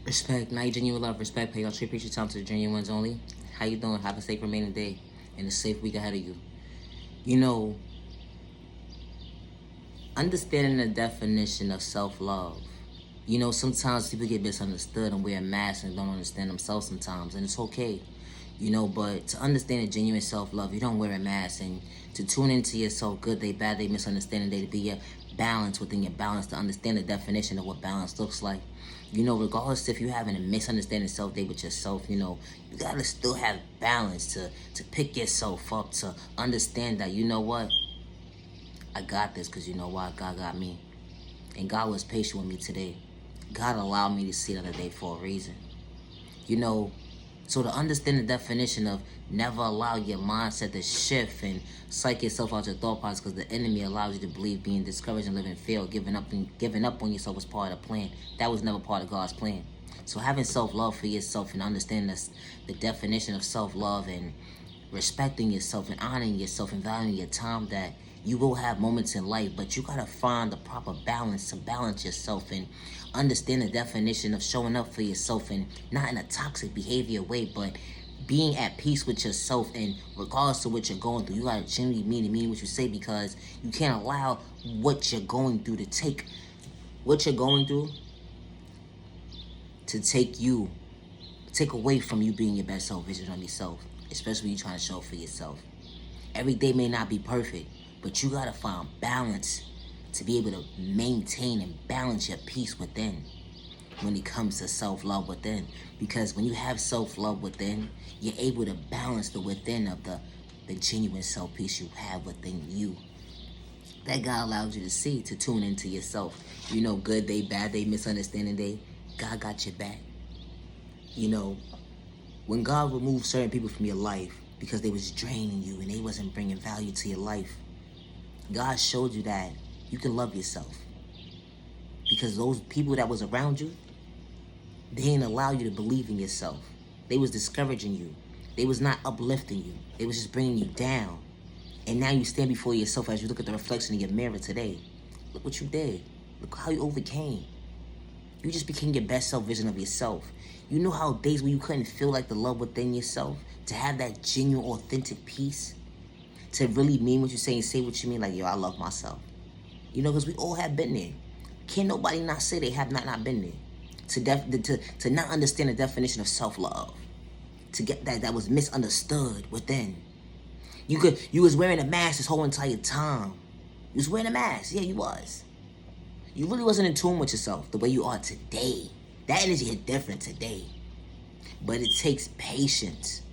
Respect, not genuine love, respect, pay y'all treat your time to the genuine ones only. How you doing? Have a safe remaining day and a safe week ahead of you. You know, understanding the definition of self-love. You know, sometimes people get misunderstood and wear masks and don't understand themselves sometimes, and it's okay. You know, but to understand a genuine self-love, you don't wear a mask, and to tune into yourself, good day, bad day, misunderstanding day, to be your balance within your balance, to understand the definition of what balance looks like. You know, regardless if you're having a misunderstanding self day with yourself, you know, you gotta still have balance to pick yourself up, to understand that, you know what, I got this, because you know why? God got me. And God was patient with me today. God allowed me to see another day for a reason. You know, so to understand the definition of never allow your mindset to shift and psych yourself out your thought process, because the enemy allows you to believe being discouraged and living failed, giving up on yourself was part of the plan. That was never part of God's plan. So having self-love for yourself and understanding the definition of self-love and respecting yourself and honoring yourself and valuing your time, that you will have moments in life, but you gotta find the proper balance to balance yourself and understand the definition of showing up for yourself, and not in a toxic behavior way, but being at peace with yourself. And regardless of what you're going through, you gotta genuinely mean what you say, because you can't allow what you're going through to take take away from you being your best self vision of yourself, especially when you're trying to show up for yourself. Every day may not be perfect, but you gotta find balance to be able to maintain and balance your peace within when it comes to self-love within. Because when you have self-love within, you're able to balance the within of the genuine self-peace you have within you. That God allows you to see, to tune into yourself. You know, good day, bad day, misunderstanding day, God got your back. You know, when God removed certain people from your life because they was draining you and they wasn't bringing value to your life, God showed you that you can love yourself. Because those people that was around you, they didn't allow you to believe in yourself. They was discouraging you. They was not uplifting you. They was just bringing you down. And now you stand before yourself as you look at the reflection in your mirror today. Look what you did. Look how you overcame. You just became your best self vision of yourself. You know how days when you couldn't feel like the love within yourself, to have that genuine, authentic peace, to really mean what you say and say what you mean, like, yo, I love myself. You know, because we all have been there. Can't nobody not say they have not been there. To not understand the definition of self-love. To get that was misunderstood within. You was wearing a mask this whole entire time. You was wearing a mask. Yeah, you was. You really wasn't in tune with yourself the way you are today. That energy is different today. But it takes patience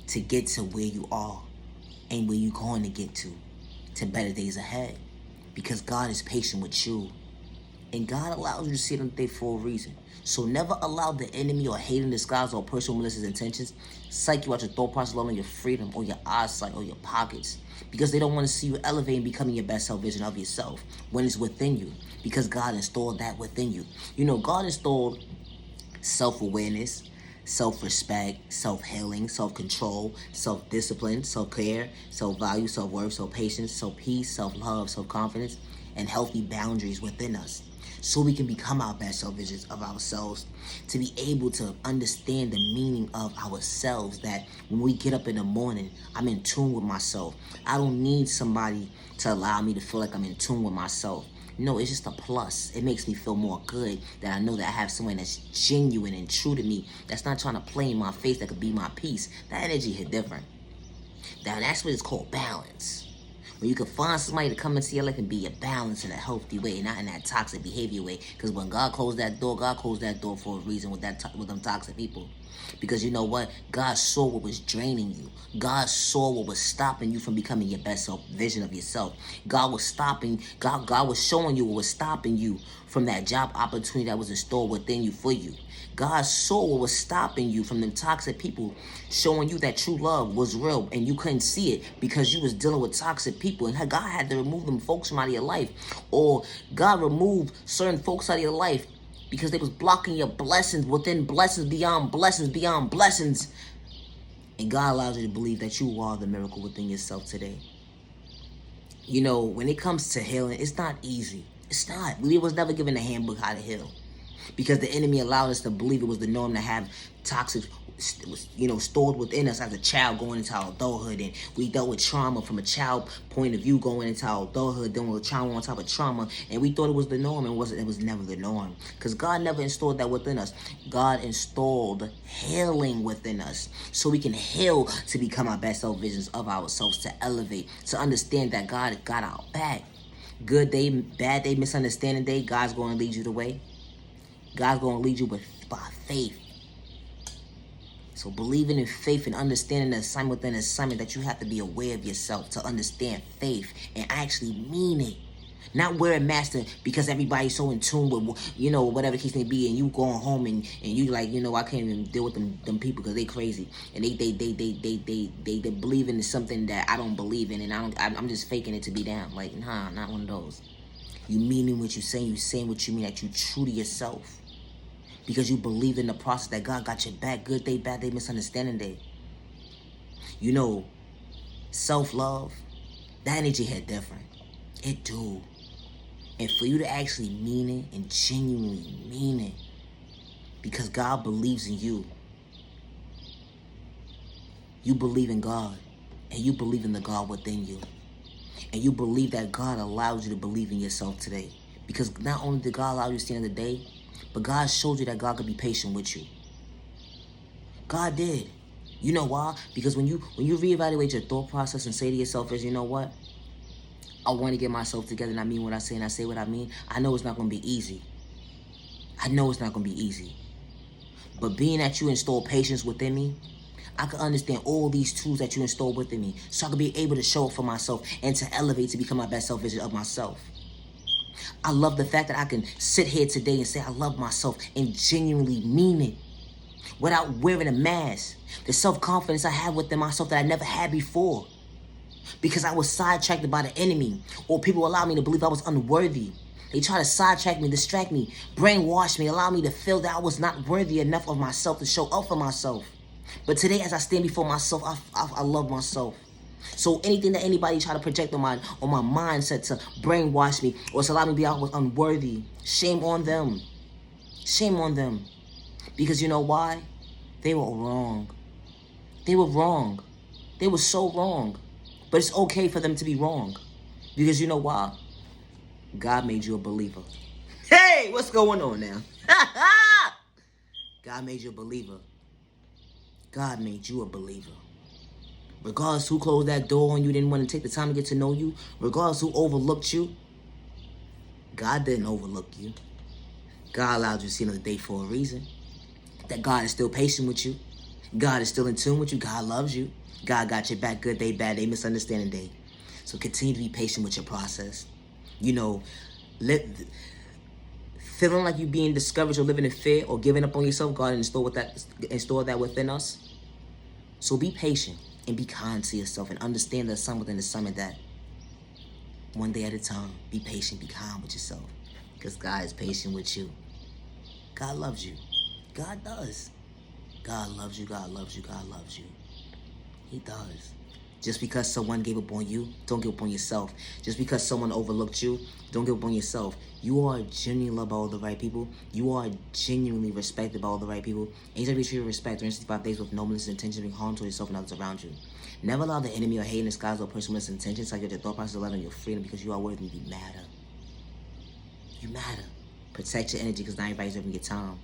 to get to where you are and where you're going to get to better days ahead. Because God is patient with you. And God allows you to see them day for a reason. So never allow the enemy or hate in disguise or personal malicious intentions psych you out your thought process, along your freedom or your eyesight or your pockets. Because they don't want to see you elevating, becoming your best self vision of yourself when it's within you. Because God installed that within you. You know, God installed self-awareness, self-respect, self-healing, self-control, self-discipline, self-care, self-value, self-worth, self-patience, self-peace, self-love, self-confidence, and healthy boundaries within us. So we can become our best self visions of ourselves, to be able to understand the meaning of ourselves, that when we get up in the morning, I'm in tune with myself. I don't need somebody to allow me to feel like I'm in tune with myself. No, it's just a plus. It makes me feel more good that I know that I have someone that's genuine and true to me, that's not trying to play in my face, that could be my peace. That energy hit different. Now that's what it's called, balance. When you can find somebody to come into your life and be a balance in a healthy way, not in that toxic behavior way. Because when God closed that door for a reason with them toxic people. Because you know what? God saw what was draining you. God saw what was stopping you from becoming your best self vision of yourself. God was showing you what was stopping you from that job opportunity that was installed within you for you. God saw what was stopping you from them toxic people, showing you that true love was real and you couldn't see it because you was dealing with toxic people, and God had to remove them folks from out of your life. Or God removed certain folks out of your life because they was blocking your blessings within blessings beyond blessings beyond blessings. And God allows you to believe that you are the miracle within yourself today. You know, when it comes to healing, it's not easy. It's not. We was never given a handbook how to heal. because the enemy allowed us to believe it was the norm to have toxic, stored within us as a child going into our adulthood, and we dealt with trauma from a child point of view going into our adulthood, dealing with trauma on top of trauma, and we thought it was the norm, and it was never the norm, because God never installed that within us. God installed healing within us so we can heal to become our best self visions of ourselves, to elevate, to understand that God got our back. Good day, bad day, misunderstanding day, God's going to lead you the way. God's going to lead you by faith. So believing in faith and understanding the assignment within the assignment, that you have to be aware of yourself to understand faith and actually mean it. Not wear a master because everybody's so in tune with, whatever the case may be, and you going home and you like, I can't even deal with them people because they crazy. And they believe in something that I don't believe in, and I'm just faking it to be down. Like, nah, not one of those. You meaning what you saying what you mean, that you true to yourself. Because you believe in the process, that God got your back. Good day, bad day, misunderstanding day. Self-love, that energy hit different. It do. And for you to actually mean it and genuinely mean it, because God believes in you. You believe in God, and you believe in the God within you. And you believe that God allows you to believe in yourself today. Because not only did God allow you to see another day, but God showed you that God could be patient with you. God did. You know why? Because when you reevaluate your thought process and say to yourself, you know what? I want to get myself together, and I mean what I say, and I say what I mean. I know it's not going to be easy. I know it's not going to be easy. But being that you install patience within me, I can understand all these tools that you install within me, so I can be able to show up for myself and to elevate to become my best self vision of myself. I love the fact that I can sit here today and say I love myself and genuinely mean it without wearing a mask. The self-confidence I have within myself that I never had before, because I was sidetracked by the enemy, or people allowed me to believe I was unworthy. They try to sidetrack me, distract me, brainwash me, allow me to feel that I was not worthy enough of myself to show up for myself. But today, as I stand before myself, I love myself. So anything that anybody try to project on my mindset to brainwash me or to allow me to be I was unworthy, shame on them. Shame on them. Because you know why? They were wrong. They were wrong. They were so wrong. But it's okay for them to be wrong. Because you know why? God made you a believer. Hey, what's going on now? God made you a believer. God made you a believer. Regardless who closed that door on you, didn't want to take the time to get to know you, regardless who overlooked you, God didn't overlook you. God allowed you to see another day for a reason. That God is still patient with you. God is still in tune with you. God loves you. God got your back. Good day, bad day, misunderstanding day. So continue to be patient with your process. Feeling like you being discouraged or living in fear or giving up on yourself, God installed that within us. So be patient and be kind to yourself and understand the assignment within the assignment, that one day at a time, be patient, be kind with yourself, because God is patient with you. God loves you. God does. God loves you. God loves you. God loves you. He does. Just because someone gave up on you, don't give up on yourself. Just because someone overlooked you, don't give up on yourself. You are genuinely loved by all the right people. You are genuinely respected by all the right people. And you should be treated with respect 365 days with no malicious intention, being harm to yourself and others around you. Never allow the enemy or hate in disguise or person with intentions like your thought process of loving your freedom, because you are worthy. You matter. You matter. Protect your energy, because not everybody's having your time.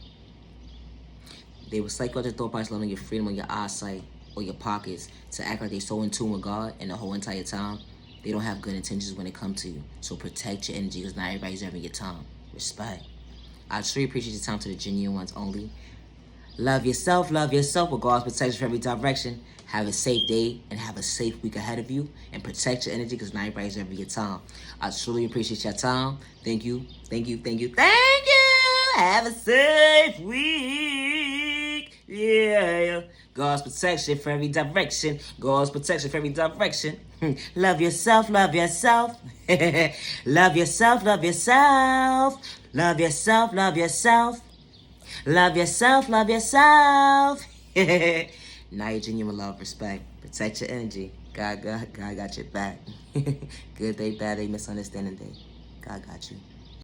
They will psych out your thought process, loving your freedom, or your eyesight, or your pockets, to act like they're so in tune with God, and the whole entire time they don't have good intentions when it comes to you. So protect your energy, because not everybody's having your time. Respect. I truly appreciate your time to the genuine ones only. Love yourself with God's protection for every direction. Have a safe day and have a safe week ahead of you, and protect your energy, because not everybody's having your time. I truly appreciate your time. Thank you. Have a safe week. Yeah. God's protection for every direction. God's protection for every direction. Love yourself. Love yourself. Love yourself. Love yourself. Love yourself. Love yourself. Love yourself. Love yourself. Now you're genuine love, respect. Protect your energy. God got your back. Good day, bad day, misunderstanding day. God got you.